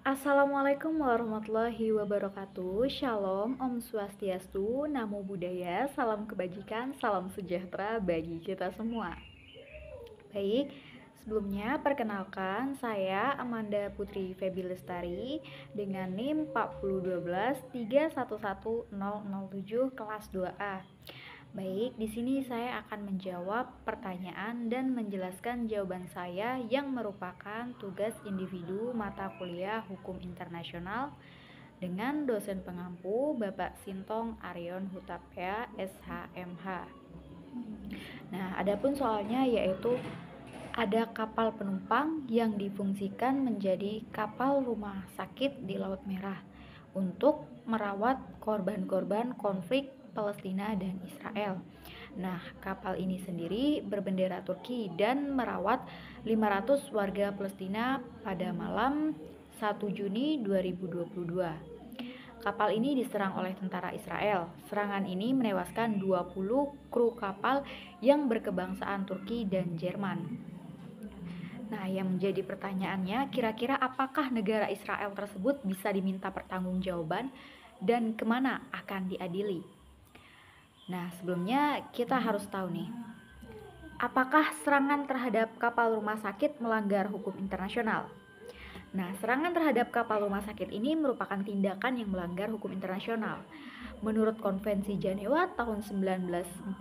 Assalamualaikum warahmatullahi wabarakatuh. Shalom, Om Swastiastu, Namo Buddhaya, salam kebajikan, salam sejahtera bagi kita semua. Baik, sebelumnya perkenalkan saya Amanda Putri Febi Lestari dengan NIM 40113110007 kelas 2A. Baik, di sini saya akan menjawab pertanyaan dan menjelaskan jawaban saya yang merupakan tugas individu mata kuliah Hukum Internasional dengan dosen pengampu Bapak Sintong Aryon Hutapea SHMH. Nah, adapun soalnya yaitu ada kapal penumpang yang difungsikan menjadi kapal rumah sakit di Laut Merah untuk merawat korban-korban konflik Palestina dan Israel. Nah, kapal ini sendiri berbendera Turki dan merawat 500 warga Palestina pada malam 1 Juni 2022. Kapal ini diserang oleh tentara Israel. Serangan ini menewaskan 20 kru kapal yang berkebangsaan Turki dan Jerman. Nah, yang menjadi pertanyaannya, kira-kira apakah negara Israel tersebut bisa diminta pertanggungjawaban dan kemana akan diadili? Nah, sebelumnya kita harus tahu nih, apakah serangan terhadap kapal rumah sakit melanggar hukum internasional? Nah, serangan terhadap kapal rumah sakit ini merupakan tindakan yang melanggar hukum internasional. Menurut Konvensi Jenewa tahun 1949,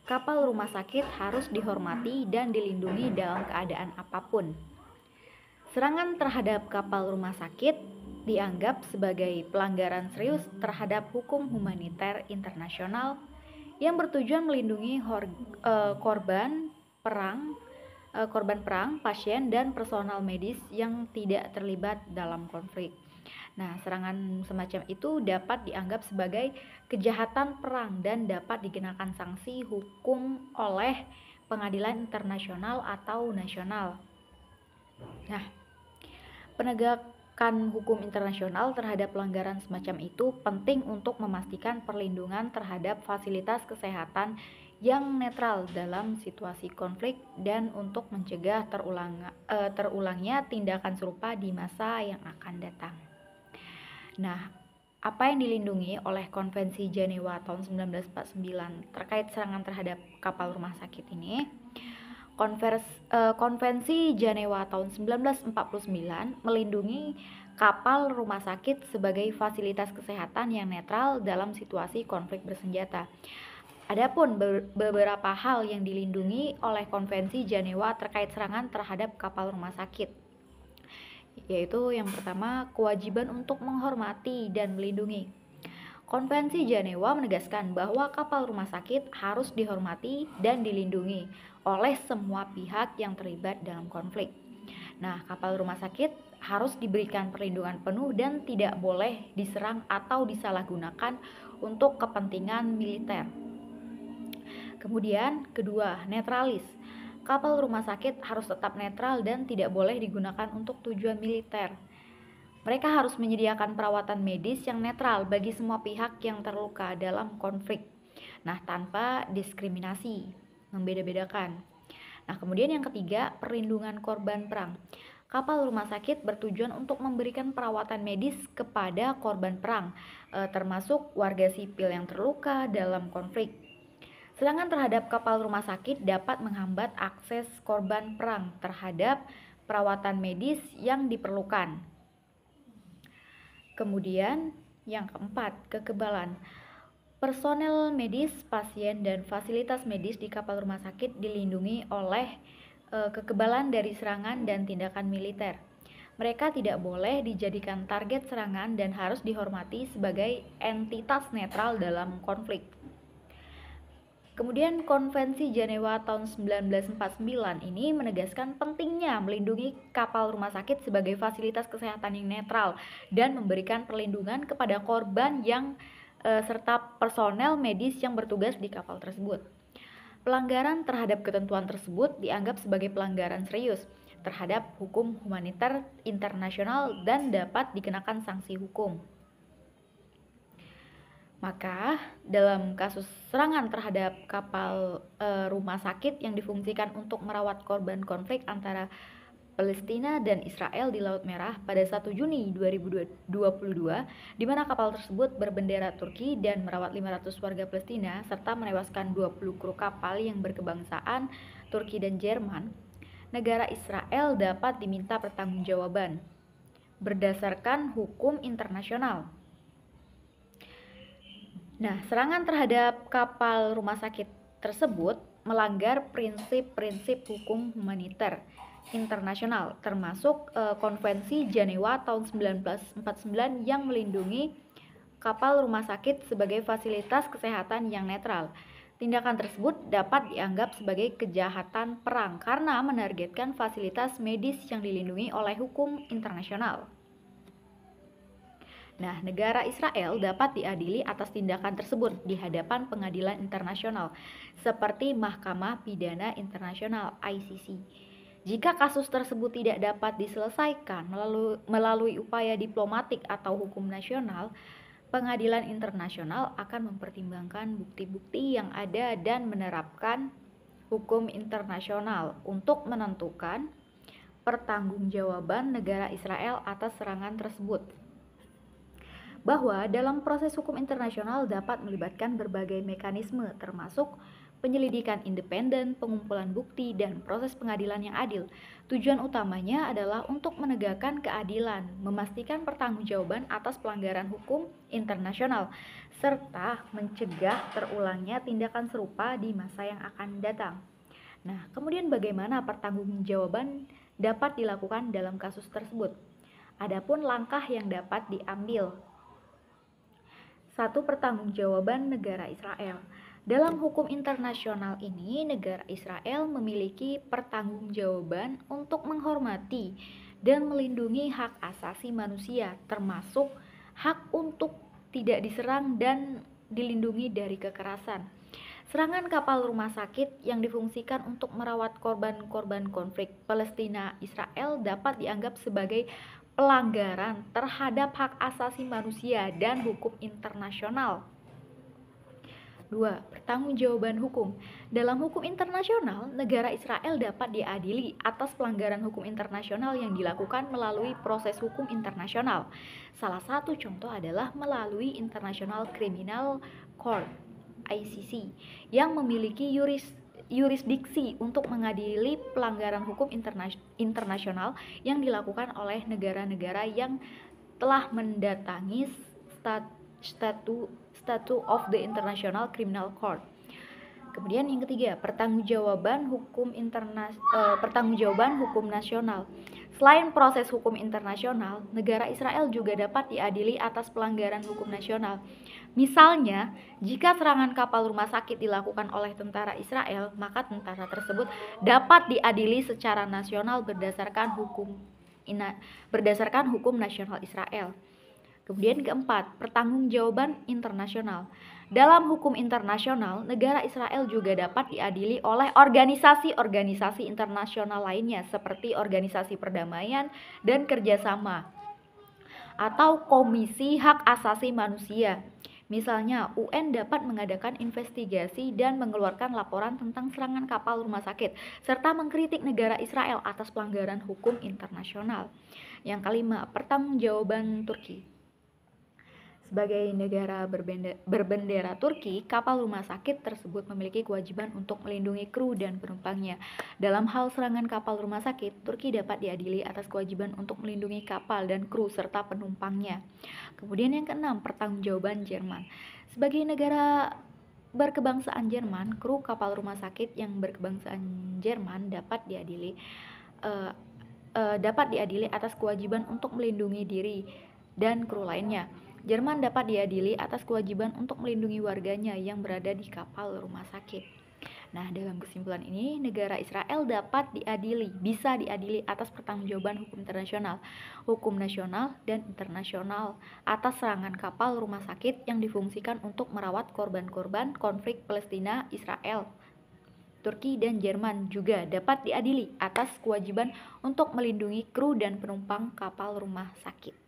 kapal rumah sakit harus dihormati dan dilindungi dalam keadaan apapun. Serangan terhadap kapal rumah sakit dianggap sebagai pelanggaran serius terhadap hukum humaniter internasional yang bertujuan melindungi korban perang, pasien, dan personal medis yang tidak terlibat dalam konflik. Nah, serangan semacam itu dapat dianggap sebagai kejahatan perang dan dapat dikenakan sanksi hukum oleh pengadilan internasional atau nasional. Nah, penegakan hukum internasional terhadap pelanggaran semacam itu penting untuk memastikan perlindungan terhadap fasilitas kesehatan yang netral dalam situasi konflik dan untuk mencegah terulangnya tindakan serupa di masa yang akan datang. Nah, apa yang dilindungi oleh Konvensi Jenewa tahun 1949 terkait serangan terhadap kapal rumah sakit ini? Konvensi Jenewa tahun 1949 melindungi kapal rumah sakit sebagai fasilitas kesehatan yang netral dalam situasi konflik bersenjata. Adapun beberapa hal yang dilindungi oleh Konvensi Jenewa terkait serangan terhadap kapal rumah sakit, yaitu yang pertama, kewajiban untuk menghormati dan melindungi. Konvensi Jenewa menegaskan bahwa kapal rumah sakit harus dihormati dan dilindungi oleh semua pihak yang terlibat dalam konflik. Nah, kapal rumah sakit harus diberikan perlindungan penuh dan tidak boleh diserang atau disalahgunakan untuk kepentingan militer. Kemudian, kedua, netralis. Kapal rumah sakit harus tetap netral dan tidak boleh digunakan untuk tujuan militer. Mereka harus menyediakan perawatan medis yang netral bagi semua pihak yang terluka dalam konflik. Nah, tanpa diskriminasi, membeda-bedakan. Nah, kemudian yang ketiga, perlindungan korban perang. Kapal rumah sakit bertujuan untuk memberikan perawatan medis kepada korban perang, termasuk warga sipil yang terluka dalam konflik. Serangan terhadap kapal rumah sakit dapat menghambat akses korban perang terhadap perawatan medis yang diperlukan. Kemudian, yang keempat, kekebalan. Personel medis, pasien, dan fasilitas medis di kapal rumah sakit dilindungi oleh kekebalan dari serangan dan tindakan militer. Mereka tidak boleh dijadikan target serangan dan harus dihormati sebagai entitas netral dalam konflik. Kemudian Konvensi Jenewa tahun 1949 ini menegaskan pentingnya melindungi kapal rumah sakit sebagai fasilitas kesehatan yang netral dan memberikan perlindungan kepada korban yang serta personel medis yang bertugas di kapal tersebut. Pelanggaran terhadap ketentuan tersebut dianggap sebagai pelanggaran serius terhadap hukum humaniter internasional dan dapat dikenakan sanksi hukum. Maka, dalam kasus serangan terhadap kapal rumah sakit yang difungsikan untuk merawat korban konflik antara Palestina dan Israel di Laut Merah pada 1 Juni 2022, di mana kapal tersebut berbendera Turki dan merawat 500 warga Palestina serta menewaskan 20 kru kapal yang berkebangsaan Turki dan Jerman, negara Israel dapat diminta pertanggungjawaban berdasarkan hukum internasional. Nah, serangan terhadap kapal rumah sakit tersebut melanggar prinsip-prinsip hukum humaniter internasional, termasuk Konvensi Jenewa tahun 1949 yang melindungi kapal rumah sakit sebagai fasilitas kesehatan yang netral. Tindakan tersebut dapat dianggap sebagai kejahatan perang karena menargetkan fasilitas medis yang dilindungi oleh hukum internasional. Nah, negara Israel dapat diadili atas tindakan tersebut di hadapan pengadilan internasional, seperti Mahkamah Pidana Internasional (ICC). Jika kasus tersebut tidak dapat diselesaikan melalui upaya diplomatik atau hukum nasional, pengadilan internasional akan mempertimbangkan bukti-bukti yang ada dan menerapkan hukum internasional untuk menentukan pertanggungjawaban negara Israel atas serangan tersebut. Bahwa dalam proses hukum internasional dapat melibatkan berbagai mekanisme termasuk penyelidikan independen, pengumpulan bukti, dan proses pengadilan yang adil. Tujuan utamanya adalah untuk menegakkan keadilan, memastikan pertanggungjawaban atas pelanggaran hukum internasional, serta mencegah terulangnya tindakan serupa di masa yang akan datang. Nah, kemudian bagaimana pertanggungjawaban dapat dilakukan dalam kasus tersebut? Adapun langkah yang dapat diambil. 1. Pertanggungjawaban negara Israel. Dalam hukum internasional ini, negara Israel memiliki pertanggungjawaban untuk menghormati dan melindungi hak asasi manusia, termasuk hak untuk tidak diserang dan dilindungi dari kekerasan. Serangan kapal rumah sakit yang difungsikan untuk merawat korban-korban konflik Palestina-Israel dapat dianggap sebagai pelanggaran terhadap hak asasi manusia dan hukum internasional. 2. Pertanggungjawaban hukum. Dalam hukum internasional, negara Israel dapat diadili atas pelanggaran hukum internasional yang dilakukan melalui proses hukum internasional. Salah satu contoh adalah melalui International Criminal Court (ICC) yang memiliki yurisdiksi untuk mengadili pelanggaran hukum internasional yang dilakukan oleh negara-negara yang telah mendatangi Statute of the International Criminal Court. Kemudian yang ketiga, pertanggungjawaban hukum nasional. Selain proses hukum internasional, negara Israel juga dapat diadili atas pelanggaran hukum nasional. Misalnya, jika serangan kapal rumah sakit dilakukan oleh tentara Israel, maka tentara tersebut dapat diadili secara nasional berdasarkan hukum nasional Israel. Kemudian keempat, pertanggungjawaban internasional. Dalam hukum internasional, negara Israel juga dapat diadili oleh organisasi-organisasi internasional lainnya seperti Organisasi Perdamaian dan Kerjasama atau Komisi Hak Asasi Manusia. Misalnya, UN dapat mengadakan investigasi dan mengeluarkan laporan tentang serangan kapal rumah sakit, serta mengkritik negara Israel atas pelanggaran hukum internasional. Yang kelima, pertanggungjawaban Turki. Sebagai negara berbendera Turki, kapal rumah sakit tersebut memiliki kewajiban untuk melindungi kru dan penumpangnya. Dalam hal serangan kapal rumah sakit, Turki dapat diadili atas kewajiban untuk melindungi kapal dan kru serta penumpangnya. Kemudian yang keenam, pertanggungjawaban Jerman. Sebagai negara berkebangsaan Jerman, kru kapal rumah sakit yang berkebangsaan Jerman dapat diadili atas kewajiban untuk melindungi diri dan kru lainnya. Jerman dapat diadili atas kewajiban untuk melindungi warganya yang berada di kapal rumah sakit. Nah, dalam kesimpulan ini, negara Israel bisa diadili atas pertanggungjawaban hukum internasional, hukum nasional, dan internasional atas serangan kapal rumah sakit yang difungsikan untuk merawat korban-korban konflik Palestina, Israel. Turki dan Jerman juga dapat diadili atas kewajiban untuk melindungi kru dan penumpang kapal rumah sakit.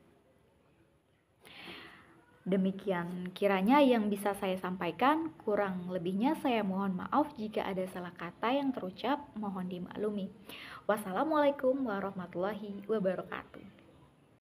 Demikian kiranya yang bisa saya sampaikan, kurang lebihnya saya mohon maaf jika ada salah kata yang terucap, mohon dimaklumi. Wassalamualaikum warahmatullahi wabarakatuh.